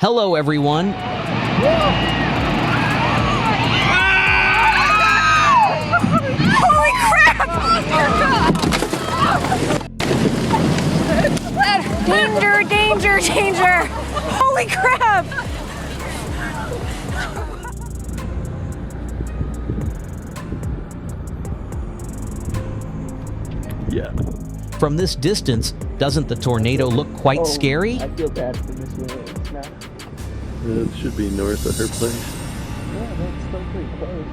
Hello, everyone. Holy crap! Danger, danger, danger! Holy crap! Yeah. From this distance, doesn't the tornado look quite scary? I feel bad for Miss Williams. It's not. It should be north of her place. Yeah, that's still pretty close.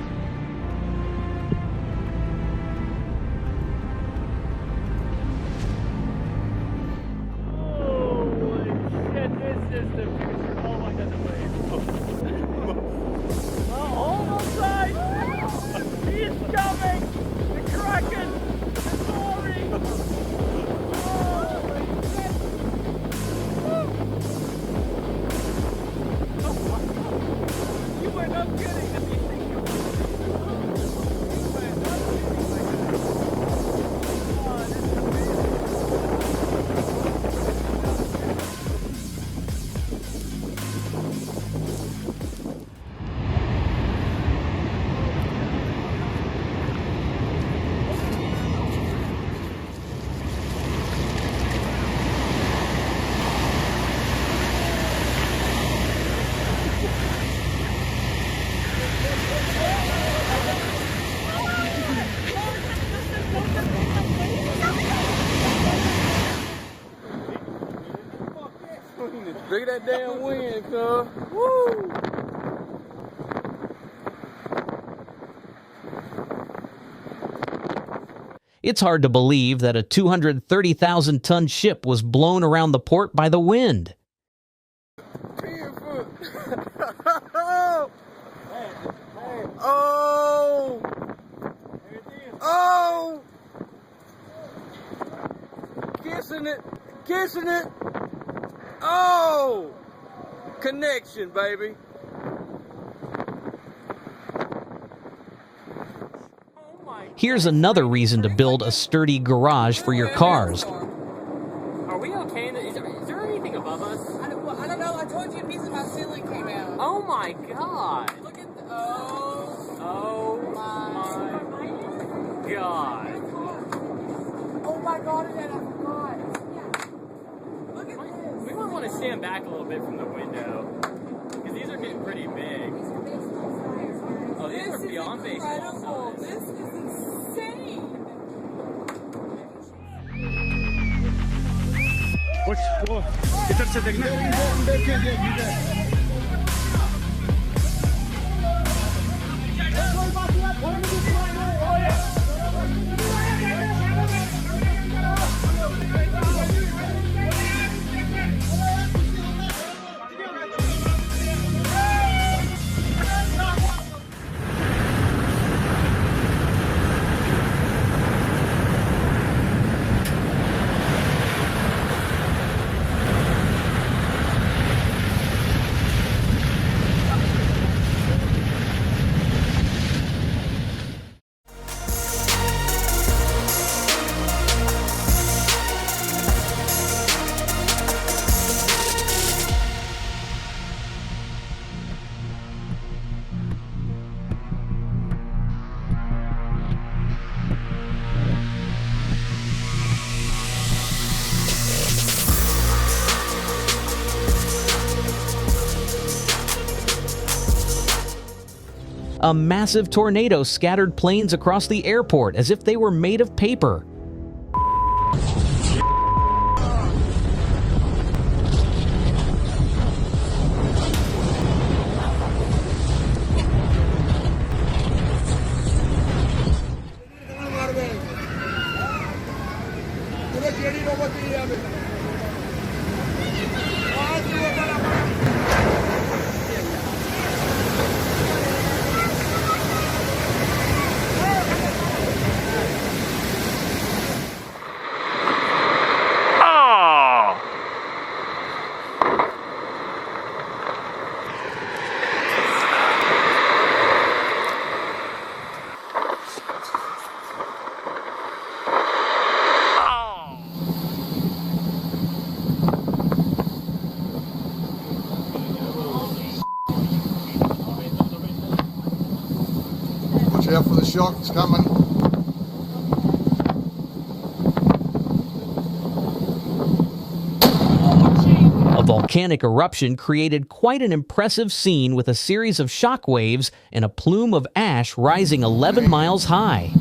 Look at that damn wind, cuz. Woo! It's hard to believe that a 230,000-ton ship was blown around the port by the wind. 10 foot. Oh! Oh! Kissing it. Kissing it. Oh! Connection, baby. Here's another reason to build a sturdy garage for your cars. Are we okay? Is there anything above us? I don't know. I told you a piece of my ceiling came out. Oh my god! Look at the... Oh my god! Oh my god, and I forgot. Look at this. We might want to stand back a little bit from the window. Because these are getting pretty big. Oh, these are beyond baseball Incredible. size. This is insane. वो इधर से देखना A massive tornado scattered planes across the airport as if they were made of paper. Watch out for the shocks coming. A volcanic eruption created quite an impressive scene with a series of shock waves and a plume of ash rising 11 miles high.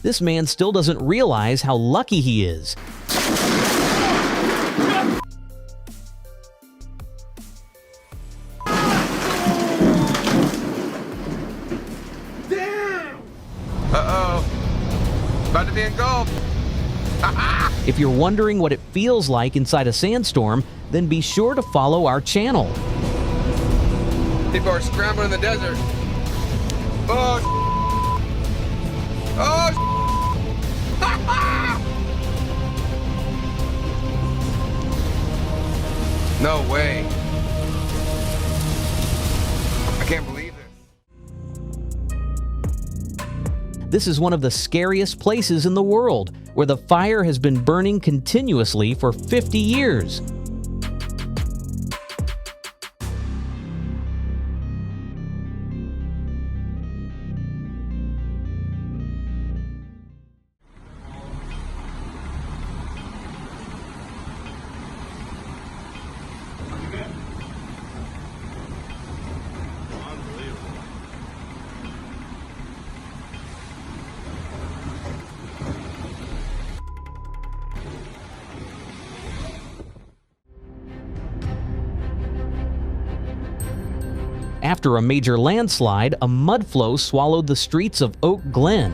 This man still doesn't realize how lucky he is. Uh-oh. About to be engulfed. If you're wondering what it feels like inside a sandstorm, then be sure to follow our channel. People are scrambling in the desert. Oh, oh, no way. I can't believe this. This is one of the scariest places in the world, where the fire has been burning continuously for 50 years. After a major landslide, a mud flow swallowed the streets of Oak Glen.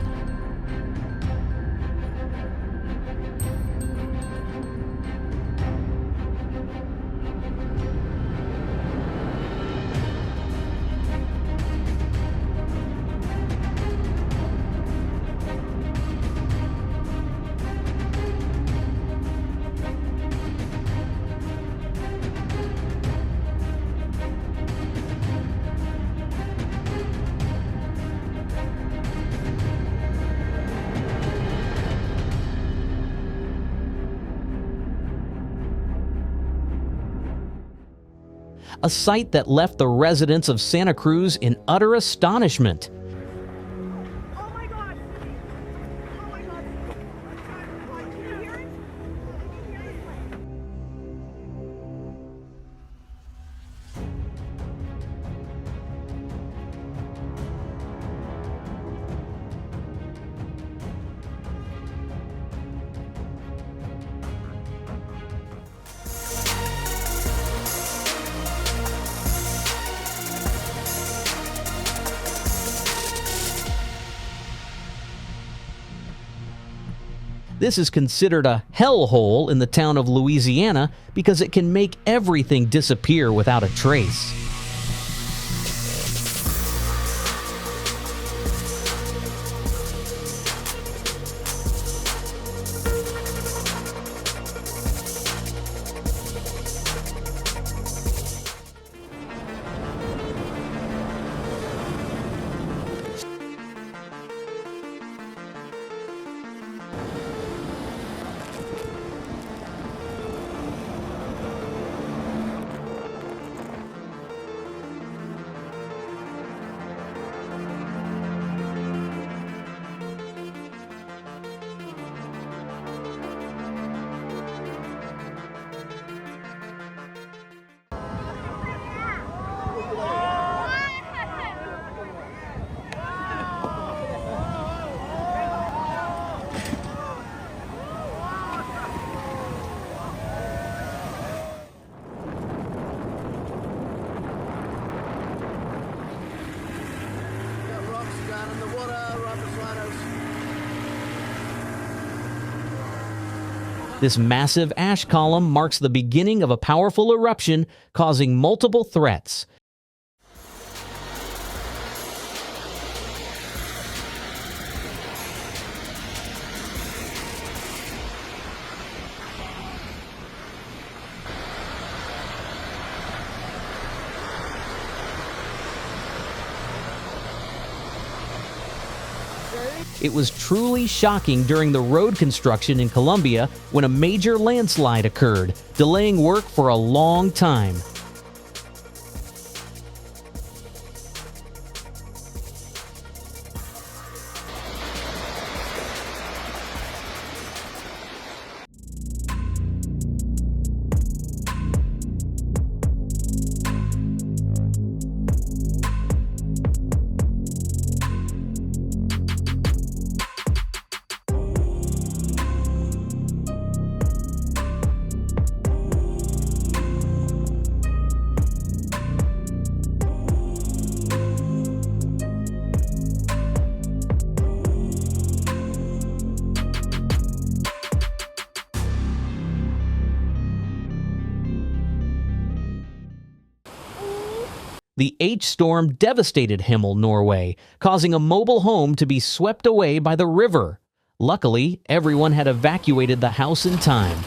A sight that left the residents of Santa Cruz in utter astonishment. Oh my God! Oh my God! Can you hear it? Can you hear it? This is considered a hellhole in the town of Louisiana because it can make everything disappear without a trace. This massive ash column marks the beginning of a powerful eruption, causing multiple threats. It was truly shocking during the road construction in Colombia when a major landslide occurred, delaying work for a long time. The H-storm devastated Himmel, Norway, causing a mobile home to be swept away by the river. Luckily, everyone had evacuated the house in time.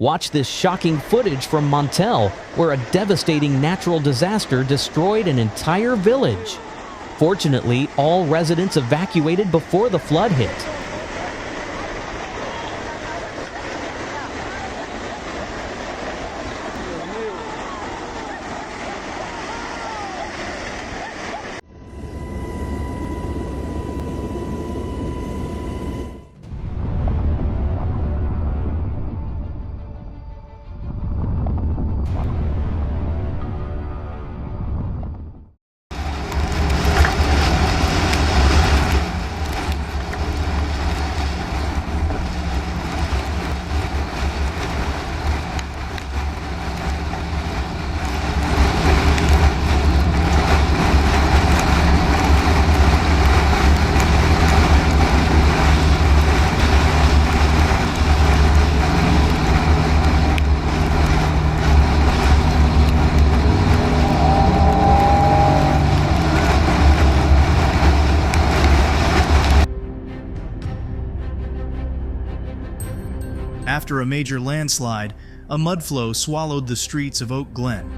Watch this shocking footage from Montel, where a devastating natural disaster destroyed an entire village. Fortunately, all residents evacuated before the flood hit. After a major landslide, a mudflow swallowed the streets of Oak Glen.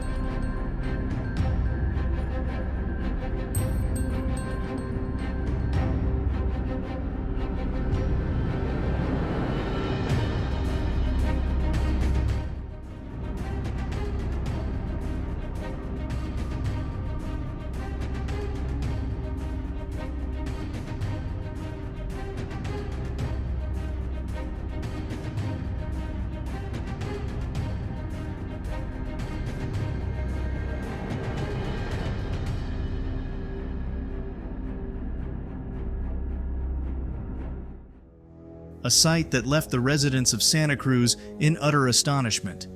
a sight that left the residents of Santa Cruz in utter astonishment.